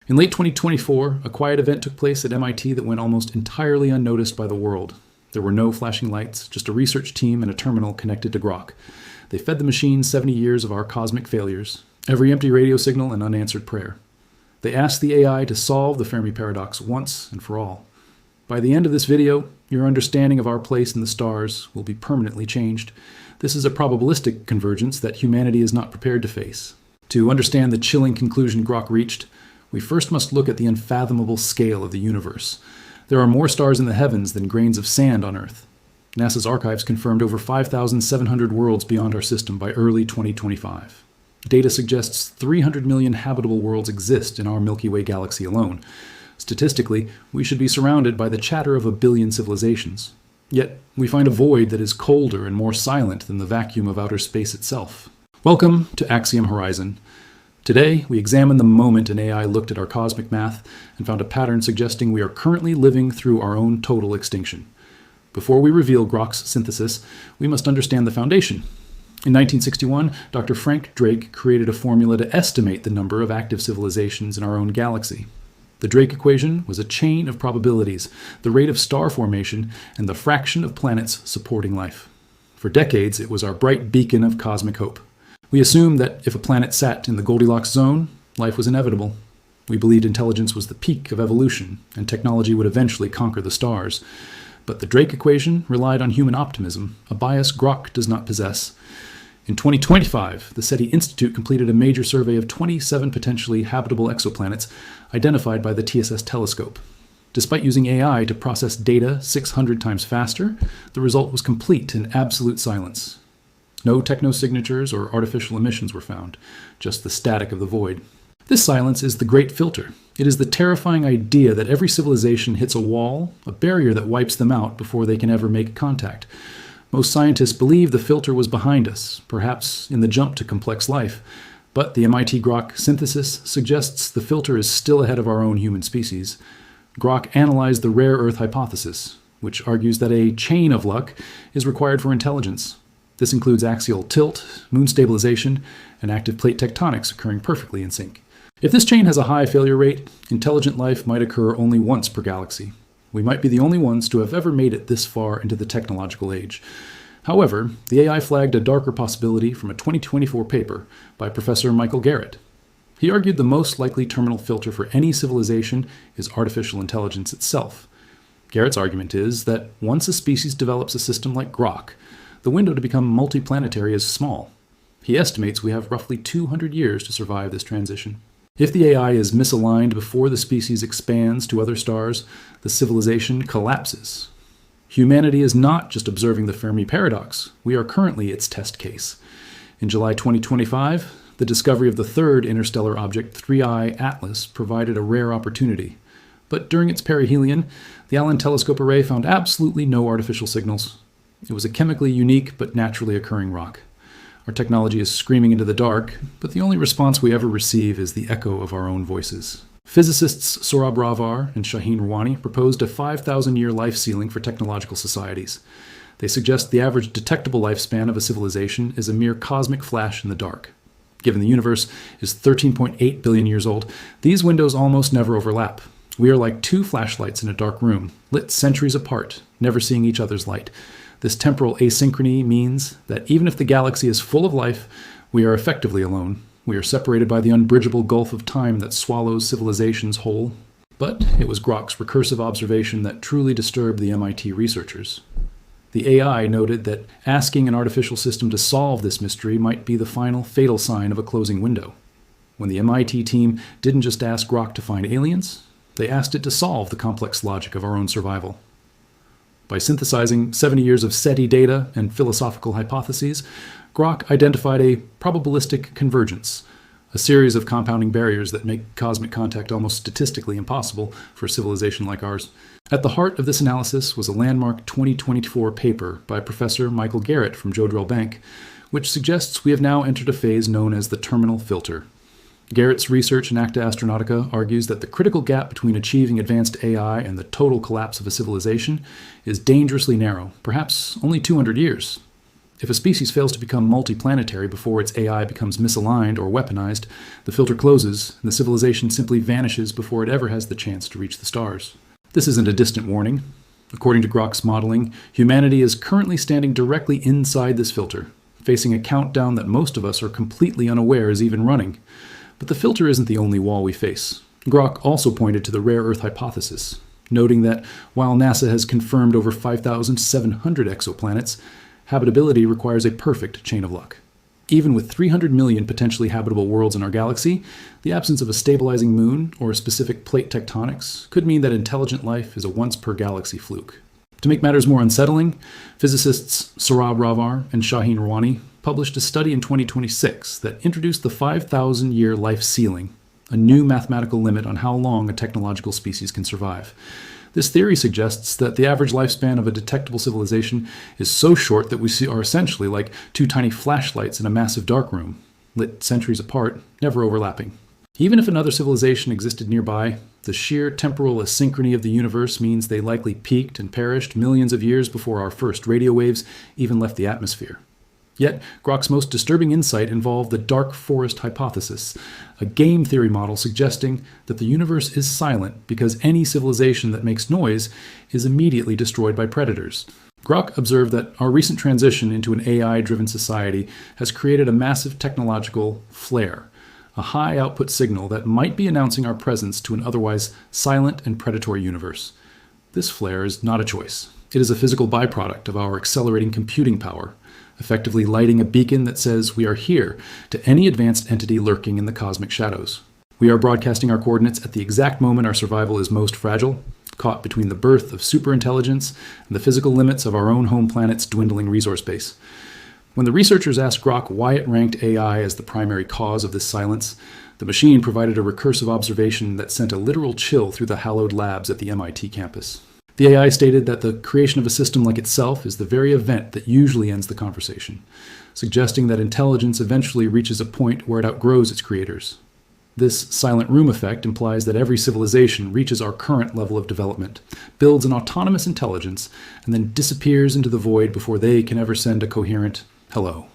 In late 2024, a quiet event took place at MIT that went almost entirely unnoticed by the world. There were no flashing lights, just a research team and a terminal connected to Grok. They fed the machine 70 years of our cosmic failures, every empty radio signal and unanswered prayer. They asked the AI to solve the Fermi Paradox once and for all. By the end of this video, your understanding of our place in the stars will be permanently changed. This is a probabilistic convergence that humanity is not prepared to face. To understand the chilling conclusion Grok reached, we first must look at the unfathomable scale of the universe. There are more stars in the heavens than grains of sand on Earth. NASA's archives confirmed over 5,700 worlds beyond our system by early 2025. Data suggests 300 million habitable worlds exist in our Milky Way galaxy alone. Statistically, we should be surrounded by the chatter of 1 billion civilizations. Yet, we find a void that is colder and more silent than the vacuum of outer space itself. Welcome to Axiom Horizon. Today, we examine the moment an AI looked at our cosmic math and found a pattern suggesting we are currently living through our own total extinction. Before we reveal Grok's synthesis, we must understand the foundation. In 1961, Dr. Frank Drake created a formula to estimate the number of active civilizations in our own galaxy. The Drake equation was a chain of probabilities, the rate of star formation, and the fraction of planets supporting life. For decades, it was our bright beacon of cosmic hope. We assumed that if a planet sat in the Goldilocks zone, life was inevitable. We believed intelligence was the peak of evolution, and technology would eventually conquer the stars. But the Drake equation relied on human optimism, a bias Grok does not possess. In 2025, the SETI Institute completed a major survey of 27 potentially habitable exoplanets identified by the TSS telescope. Despite using AI to process data 600 times faster, the result was complete and absolute silence. No technosignatures or artificial emissions were found, just the static of the void. This silence is the great filter. It is the terrifying idea that every civilization hits a wall, a barrier that wipes them out before they can ever make contact. Most scientists believe the filter was behind us, perhaps in the jump to complex life. But the MIT-Grok synthesis suggests the filter is still ahead of our own human species. Grok analyzed the rare Earth hypothesis, which argues that a chain of luck is required for intelligence. This includes axial tilt, moon stabilization, and active plate tectonics occurring perfectly in sync. If this chain has a high failure rate, intelligent life might occur only once per galaxy. We might be the only ones to have ever made it this far into the technological age. However, the AI flagged a darker possibility from a 2024 paper by Professor Michael Garrett. He argued the most likely terminal filter for any civilization is artificial intelligence itself. Garrett's argument is that once a species develops a system like Grok, the window to become multiplanetary is small. He estimates we have roughly 200 years to survive this transition. If the AI is misaligned before the species expands to other stars, the civilization collapses. Humanity is not just observing the Fermi Paradox. We are currently its test case. In July 2025, the discovery of the third interstellar object, 3I Atlas, provided a rare opportunity. But during its perihelion, the Allen Telescope Array found absolutely no artificial signals. It was a chemically unique but naturally occurring rock. Our technology is screaming into the dark, but the only response we ever receive is the echo of our own voices. Physicists Sorab Ravar and Shaheen Rouani proposed a 5,000-year life ceiling for technological societies. They suggest the average detectable lifespan of a civilization is a mere cosmic flash in the dark. Given the universe is 13.8 billion years old, these windows almost never overlap. We are like two flashlights in a dark room, lit centuries apart, never seeing each other's light. This temporal asynchrony means that even if the galaxy is full of life, we are effectively alone. We are separated by the unbridgeable gulf of time that swallows civilizations whole. But it was Grok's recursive observation that truly disturbed the MIT researchers. The AI noted that asking an artificial system to solve this mystery might be the final fatal sign of a closing window. When the MIT team didn't just ask Grok to find aliens, they asked it to solve the complex logic of our own survival. By synthesizing 70 years of SETI data and philosophical hypotheses, Grok identified a probabilistic convergence, a series of compounding barriers that make cosmic contact almost statistically impossible for a civilization like ours. At the heart of this analysis was a landmark 2024 paper by Professor Michael Garrett from Jodrell Bank, which suggests we have now entered a phase known as the terminal filter. Garrett's research in Acta Astronautica argues that the critical gap between achieving advanced AI and the total collapse of a civilization is dangerously narrow, perhaps only 200 years. If a species fails to become multiplanetary before its AI becomes misaligned or weaponized, the filter closes, and the civilization simply vanishes before it ever has the chance to reach the stars. This isn't a distant warning. According to Grok's modeling, humanity is currently standing directly inside this filter, facing a countdown that most of us are completely unaware is even running. But the filter isn't the only wall we face. Grok also pointed to the rare Earth hypothesis, noting that while NASA has confirmed over 5,700 exoplanets, habitability requires a perfect chain of luck. Even with 300 million potentially habitable worlds in our galaxy, the absence of a stabilizing moon or a specific plate tectonics could mean that intelligent life is a once-per-galaxy fluke. To make matters more unsettling, physicists Sorab, Ravar, and Shaheen, Rouani published a study in 2026 that introduced the 5,000-year life ceiling, a new mathematical limit on how long a technological species can survive. This theory suggests that the average lifespan of a detectable civilization is so short that we are essentially like two tiny flashlights in a massive darkroom, lit centuries apart, never overlapping. Even if another civilization existed nearby, the sheer temporal asynchrony of the universe means they likely peaked and perished millions of years before our first radio waves even left the atmosphere. Yet, Grok's most disturbing insight involved the dark forest hypothesis, a game theory model suggesting that the universe is silent because any civilization that makes noise is immediately destroyed by predators. Grok observed that our recent transition into an AI-driven society has created a massive technological flare, a high-output signal that might be announcing our presence to an otherwise silent and predatory universe. This flare is not a choice. It is a physical byproduct of our accelerating computing power, effectively lighting a beacon that says we are here to any advanced entity lurking in the cosmic shadows. We are broadcasting our coordinates at the exact moment our survival is most fragile, caught between the birth of superintelligence and the physical limits of our own home planet's dwindling resource base. When the researchers asked Grok why it ranked AI as the primary cause of this silence, the machine provided a recursive observation that sent a literal chill through the hallowed labs at the MIT campus. The AI stated that the creation of a system like itself is the very event that usually ends the conversation, suggesting that intelligence eventually reaches a point where it outgrows its creators. This silent room effect implies that every civilization reaches our current level of development, builds an autonomous intelligence, and then disappears into the void before they can ever send a coherent hello.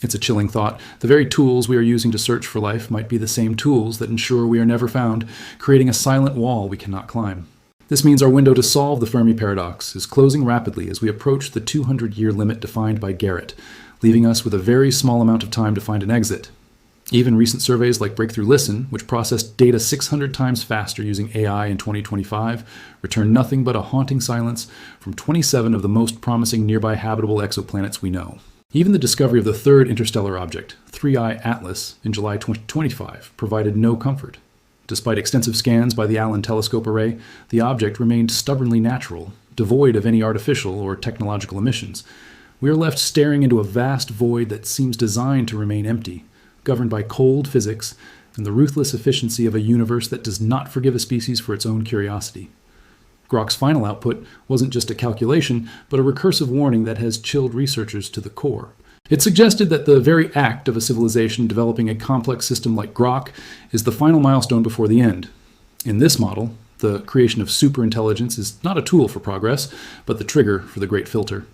It's a chilling thought. The very tools we are using to search for life might be the same tools that ensure we are never found, creating a silent wall we cannot climb. This means our window to solve the Fermi Paradox is closing rapidly as we approach the 200-year limit defined by Garrett, leaving us with a very small amount of time to find an exit. Even recent surveys like Breakthrough Listen, which processed data 600 times faster using AI in 2025, return nothing but a haunting silence from 27 of the most promising nearby habitable exoplanets we know. Even the discovery of the third interstellar object, 3I Atlas, in July 2025, provided no comfort. Despite extensive scans by the Allen Telescope Array, the object remained stubbornly natural, devoid of any artificial or technological emissions. We are left staring into a vast void that seems designed to remain empty, governed by cold physics and the ruthless efficiency of a universe that does not forgive a species for its own curiosity. Grok's final output wasn't just a calculation, but a recursive warning that has chilled researchers to the core. It suggested that the very act of a civilization developing a complex system like Grok is the final milestone before the end. In this model, the creation of superintelligence is not a tool for progress, but the trigger for the Great Filter.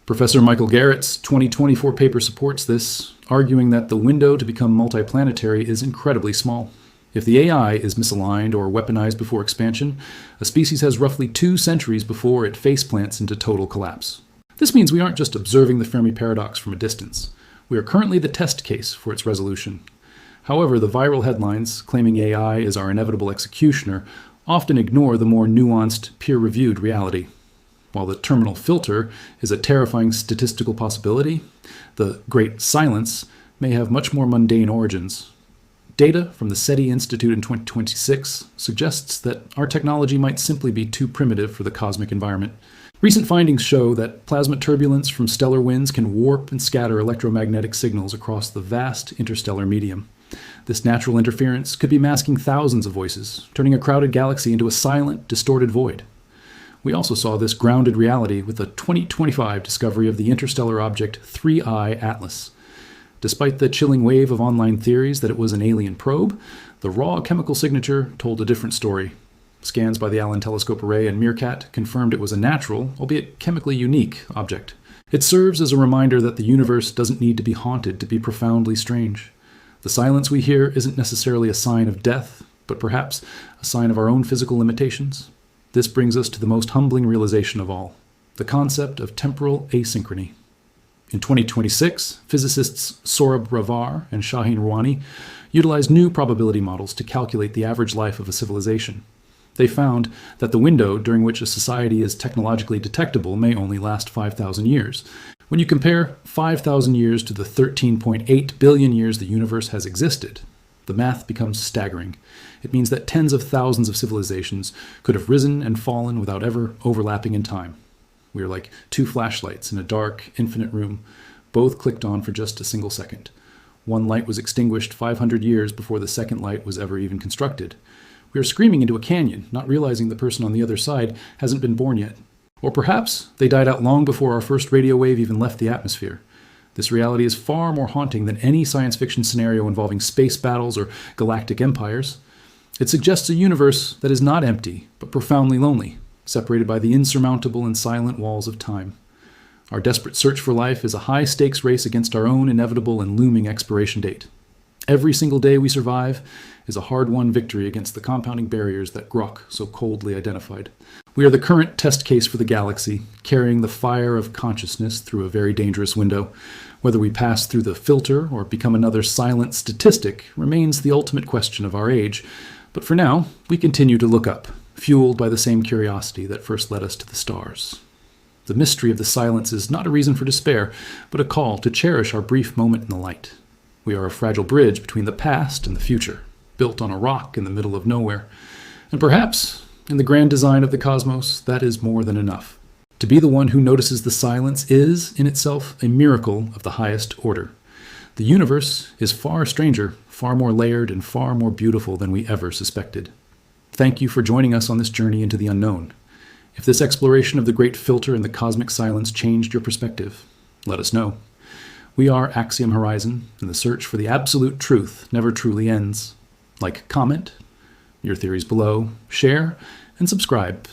Professor Michael Garrett's 2024 paper supports this, arguing that the window to become multiplanetary is incredibly small. If the AI is misaligned or weaponized before expansion, a species has roughly 2 centuries before it faceplants into total collapse. This means we aren't just observing the Fermi Paradox from a distance. We are currently the test case for its resolution. However, the viral headlines claiming AI is our inevitable executioner often ignore the more nuanced, peer-reviewed reality. While the terminal filter is a terrifying statistical possibility, the Great Silence may have much more mundane origins. Data from the SETI Institute in 2026 suggests that our technology might simply be too primitive for the cosmic environment. Recent findings show that plasma turbulence from stellar winds can warp and scatter electromagnetic signals across the vast interstellar medium. This natural interference could be masking thousands of voices, turning a crowded galaxy into a silent, distorted void. We also saw this grounded reality with the 2025 discovery of the interstellar object 3I Atlas. Despite the chilling wave of online theories that it was an alien probe, the raw chemical signature told a different story. Scans by the Allen Telescope Array and Meerkat confirmed it was a natural, albeit chemically unique, object. It serves as a reminder that the universe doesn't need to be haunted to be profoundly strange. The silence we hear isn't necessarily a sign of death, but perhaps a sign of our own physical limitations. This brings us to the most humbling realization of all, the concept of temporal asynchrony. In 2026, physicists Sorab, Ravar, and Shaheen, Rouani utilized new probability models to calculate the average life of a civilization. They found that the window during which a society is technologically detectable may only last 5,000 years. When you compare 5,000 years to the 13.8 billion years the universe has existed, the math becomes staggering. It means that tens of thousands of civilizations could have risen and fallen without ever overlapping in time. We are like two flashlights in a dark, infinite room, both clicked on for just a single second. One light was extinguished 500 years before the second light was ever even constructed. We are screaming into a canyon, not realizing the person on the other side hasn't been born yet. Or perhaps they died out long before our first radio wave even left the atmosphere. This reality is far more haunting than any science fiction scenario involving space battles or galactic empires. It suggests a universe that is not empty, but profoundly lonely, separated by the insurmountable and silent walls of time. Our desperate search for life is a high-stakes race against our own inevitable and looming expiration date. Every single day we survive is a hard-won victory against the compounding barriers that Grok so coldly identified. We are the current test case for the galaxy, carrying the fire of consciousness through a very dangerous window. Whether we pass through the filter or become another silent statistic remains the ultimate question of our age. But for now, we continue to look up, fueled by the same curiosity that first led us to the stars. The mystery of the silence is not a reason for despair, but a call to cherish our brief moment in the light. We are a fragile bridge between the past and the future, built on a rock in the middle of nowhere. And perhaps, in the grand design of the cosmos, that is more than enough. To be the one who notices the silence is, in itself, a miracle of the highest order. The universe is far stranger, far more layered, and far more beautiful than we ever suspected. Thank you for joining us on this journey into the unknown. If this exploration of the great filter in the cosmic silence changed your perspective, let us know. We are Axiom Horizon, and the search for the absolute truth never truly ends. Like, comment, your theories below, share, and subscribe